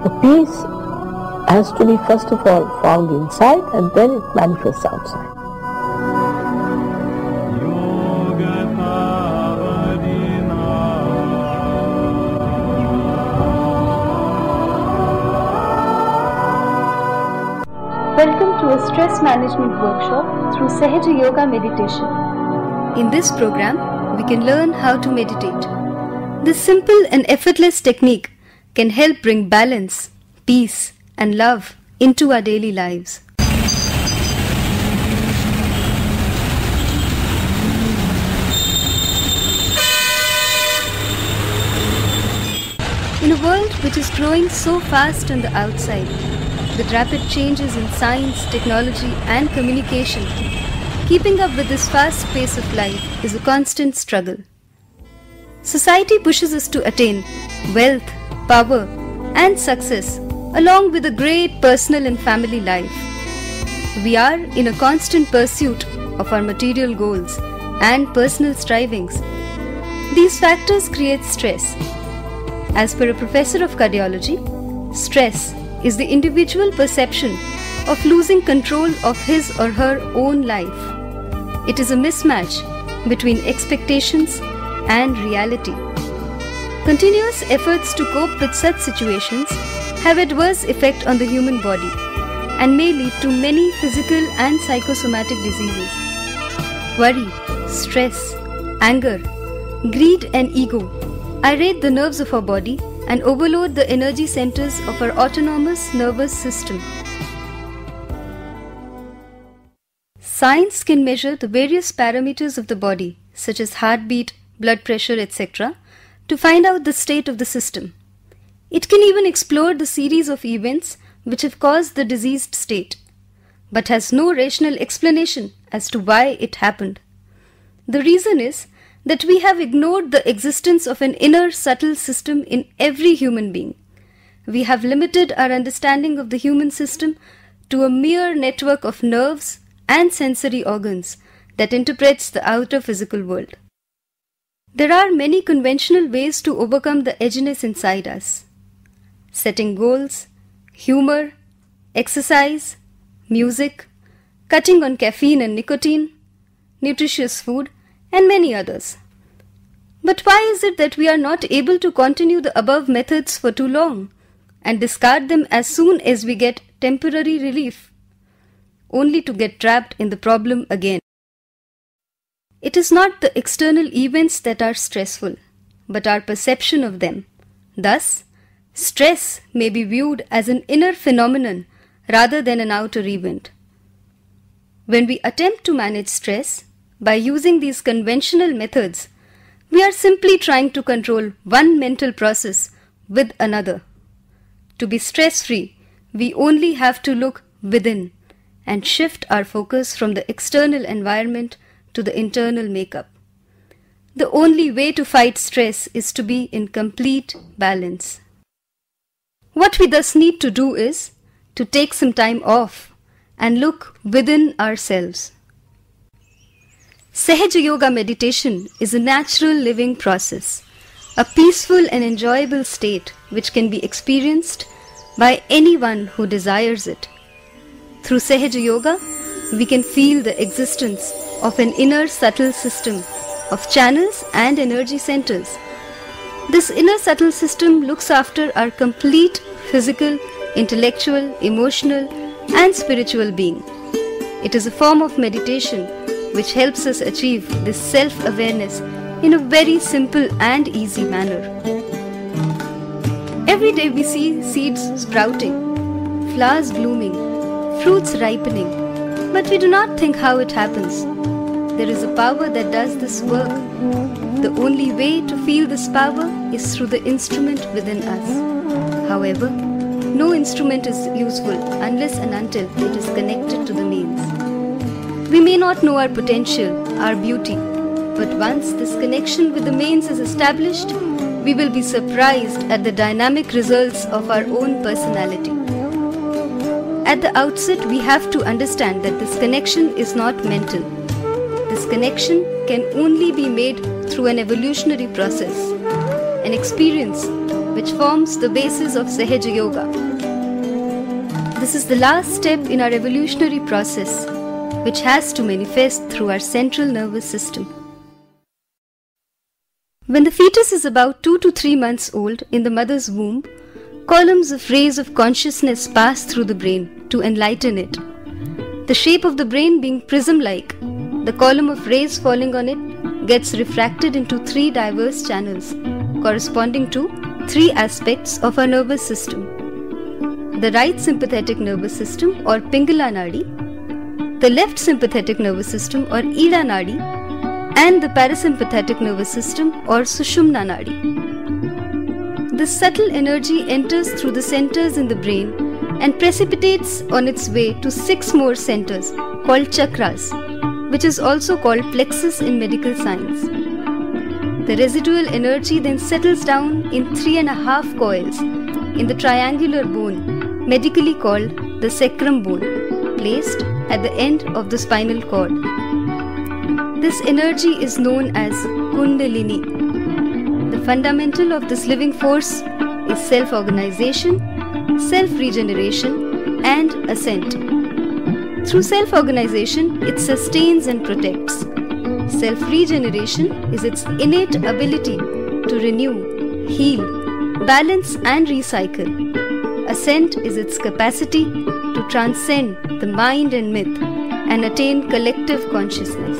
The peace has to be first of all found inside and then it manifests outside. Welcome to a stress management workshop through Sahaja Yoga Meditation. In this program, we can learn how to meditate. This simple and effortless technique can help bring balance, peace, and love into our daily lives. In a world which is growing so fast on the outside, with rapid changes in science, technology, and communication, keeping up with this fast pace of life is a constant struggle. Society pushes us to attain wealth, power, and success, along with a great personal and family life. We are in a constant pursuit of our material goals and personal strivings. These factors create stress. As per a professor of cardiology, stress is the individual perception of losing control of his or her own life. It is a mismatch between expectations and reality. Continuous efforts to cope with such situations have adverse effect on the human body and may lead to many physical and psychosomatic diseases. Worry, stress, anger, greed and ego irate the nerves of our body and overload the energy centers of our autonomous nervous system. Science can measure the various parameters of the body, such as heartbeat, blood pressure, etc., to find out the state of the system. It can even explore the series of events which have caused the diseased state, but has no rational explanation as to why it happened. The reason is that we have ignored the existence of an inner subtle system in every human being. We have limited our understanding of the human system to a mere network of nerves and sensory organs that interprets the outer physical world. There are many conventional ways to overcome the edginess inside us. Setting goals, humor, exercise, music, cutting on caffeine and nicotine, nutritious food, and many others. But why is it that we are not able to continue the above methods for too long and discard them as soon as we get temporary relief, only to get trapped in the problem again? It is not the external events that are stressful, but our perception of them. Thus, stress may be viewed as an inner phenomenon rather than an outer event. When we attempt to manage stress by using these conventional methods, we are simply trying to control one mental process with another. To be stress-free, we only have to look within and shift our focus from the external environment to the internal makeup. The only way to fight stress is to be in complete balance. What we thus need to do is to take some time off and look within ourselves. Sahaja Yoga meditation is a natural living process, a peaceful and enjoyable state which can be experienced by anyone who desires it. Through Sahaja Yoga, we can feel the existence of an inner subtle system of channels and energy centers. This inner subtle system looks after our complete physical, intellectual, emotional, and spiritual being. It is a form of meditation which helps us achieve this self-awareness in a very simple and easy manner. Every day we see seeds sprouting, flowers blooming, fruits ripening, but we do not think how it happens. There is a power that does this work. The only way to feel this power is through the instrument within us. However, no instrument is useful unless and until it is connected to the mains. We may not know our potential, our beauty, but once this connection with the mains is established, we will be surprised at the dynamic results of our own personality. At the outset, we have to understand that this connection is not mental. This connection can only be made through an evolutionary process, an experience which forms the basis of Sahaja Yoga. This is the last step in our evolutionary process, which has to manifest through our central nervous system. When the fetus is about 2 to 3 months old in the mother's womb, columns of rays of consciousness pass through the brain to enlighten it. The shape of the brain being prism-like, the column of rays falling on it gets refracted into 3 diverse channels, corresponding to 3 aspects of our nervous system. The right sympathetic nervous system or Pingala Nadi, the left sympathetic nervous system or Ida Nadi, and the parasympathetic nervous system or Sushumna Nadi. This subtle energy enters through the centers in the brain and precipitates on its way to 6 more centers called chakras, which is also called plexus in medical science. The residual energy then settles down in 3.5 coils in the triangular bone, medically called the sacrum bone, placed at the end of the spinal cord. This energy is known as Kundalini. The fundamental of this living force is self-organization, self-regeneration, and ascent. Through self-organization, it sustains and protects. Self-regeneration is its innate ability to renew, heal, balance, and recycle. Ascent is its capacity to transcend the mind and myth and attain collective consciousness.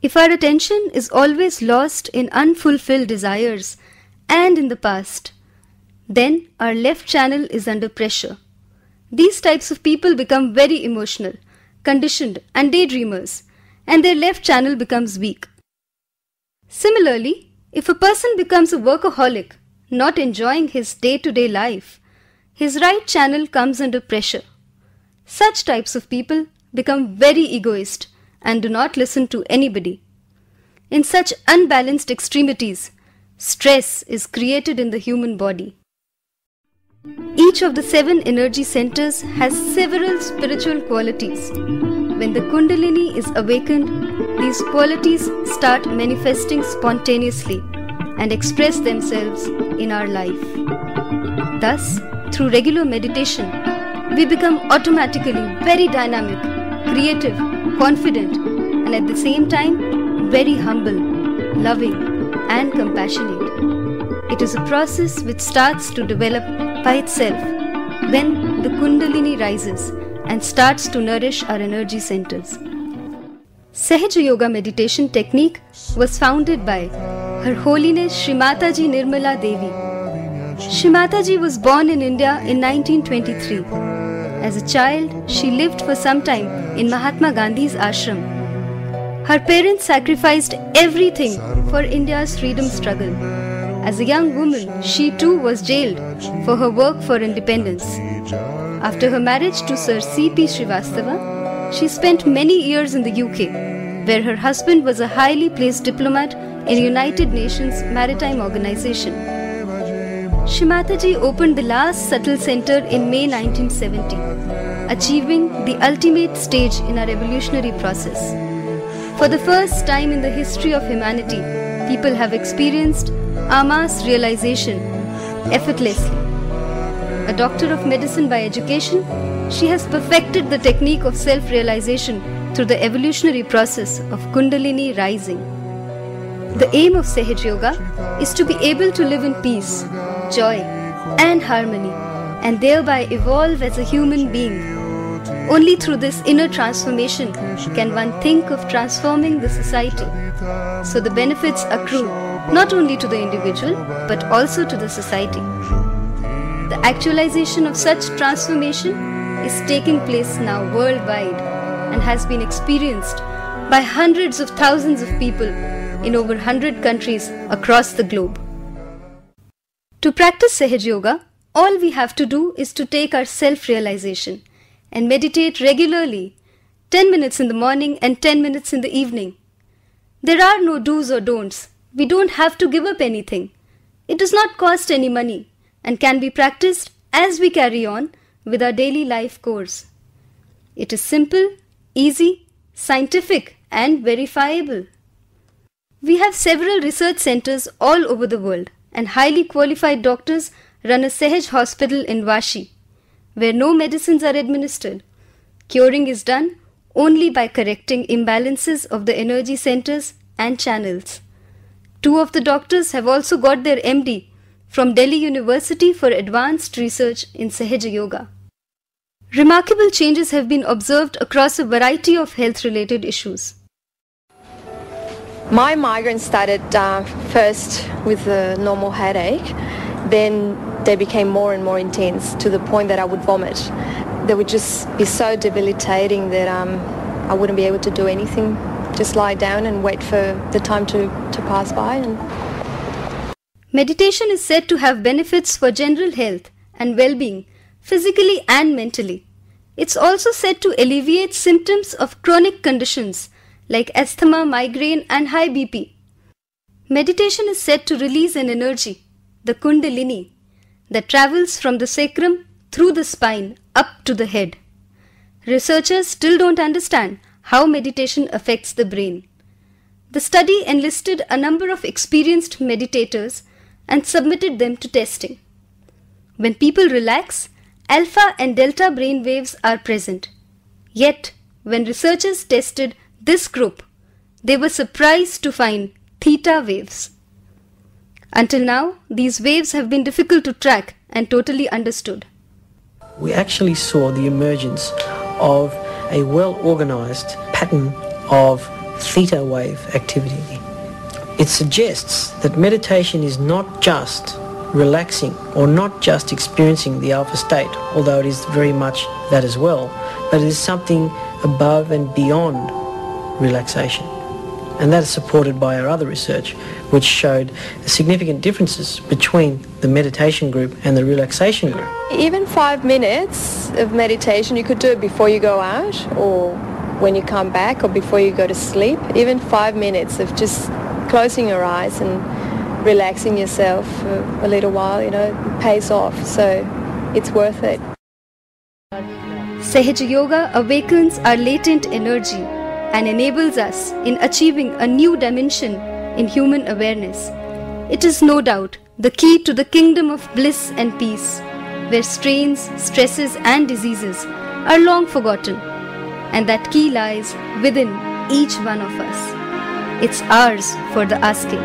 If our attention is always lost in unfulfilled desires and in the past, then our left channel is under pressure. These types of people become very emotional, conditioned, and daydreamers, and their left channel becomes weak. Similarly, if a person becomes a workaholic, not enjoying his day-to-day life, his right channel comes under pressure. Such types of people become very egoist and do not listen to anybody. In such unbalanced extremities, stress is created in the human body. Each of the 7 energy centers has several spiritual qualities. When the Kundalini is awakened, these qualities start manifesting spontaneously and express themselves in our life. Thus, through regular meditation, we become automatically very dynamic, creative, confident, and at the same time, very humble, loving, and compassionate. It is a process which starts to develop by itself when the Kundalini rises and starts to nourish our energy centers. Sahaja Yoga meditation technique was founded by Her Holiness Shri Mataji Nirmala Devi. Shri Mataji was born in India in 1923. As a child, she lived for some time in Mahatma Gandhi's ashram. Her parents sacrificed everything for India's freedom struggle. As a young woman, she too was jailed for her work for independence. After her marriage to Sir C.P. Srivastava, she spent many years in the UK, where her husband was a highly placed diplomat in United Nations Maritime Organization. Shri Mataji opened the last subtle center in May 1970, achieving the ultimate stage in our evolutionary process. For the first time in the history of humanity, people have experienced Ama's realization effortlessly. A doctor of medicine by education, she has perfected the technique of self-realization through the evolutionary process of Kundalini rising. The aim of Sahaja Yoga is to be able to live in peace, joy, and harmony, and thereby evolve as a human being. Only through this inner transformation can one think of transforming the society, so the benefits accrue not only to the individual but also to the society. The actualization of such transformation is taking place now worldwide and has been experienced by hundreds of thousands of people in over 100 countries across the globe. To practice Sahaja Yoga, all we have to do is to take our self-realization and meditate regularly, 10 minutes in the morning and 10 minutes in the evening. There are no do's or don'ts. We don't have to give up anything. It does not cost any money and can be practiced as we carry on with our daily life course. It is simple, easy, scientific, and verifiable. We have several research centers all over the world, and highly qualified doctors run a Sahaja hospital in Vashi, where no medicines are administered. Curing is done only by correcting imbalances of the energy centers and channels. 2 of the doctors have also got their MD from Delhi University for advanced research in Sahaja Yoga. Remarkable changes have been observed across a variety of health-related issues. My migraine started first with a normal headache, then they became more and more intense to the point that I would vomit. They would just be so debilitating that I wouldn't be able to do anything, just lie down and wait for the time to pass by. Meditation is said to have benefits for general health and well-being, physically and mentally. It's also said to alleviate symptoms of chronic conditions like asthma, migraine and high BP. Meditation is said to release an energy, the Kundalini, that travels from the sacrum through the spine up to the head. Researchers still don't understand how meditation affects the brain. The study enlisted a number of experienced meditators and submitted them to testing. When people relax, alpha and delta brain waves are present. Yet, when researchers tested this group, they were surprised to find theta waves. Until now, these waves have been difficult to track and totally understood. We actually saw the emergence of a well-organized pattern of theta wave activity. It suggests that meditation is not just relaxing or not just experiencing the alpha state, although it is very much that as well, but it is something above and beyond relaxation. And that is supported by our other research, which showed significant differences between the meditation group and the relaxation group. Even 5 minutes of meditation, you could do it before you go out or when you come back or before you go to sleep. Even 5 minutes of just closing your eyes and relaxing yourself for a little while, pays off. So it's worth it. Sahaja Yoga awakens our latent energy and enables us in achieving a new dimension in human awareness. It is no doubt the key to the kingdom of bliss and peace, where strains, stresses and diseases are long forgotten, and that key lies within each one of us. It's ours for the asking.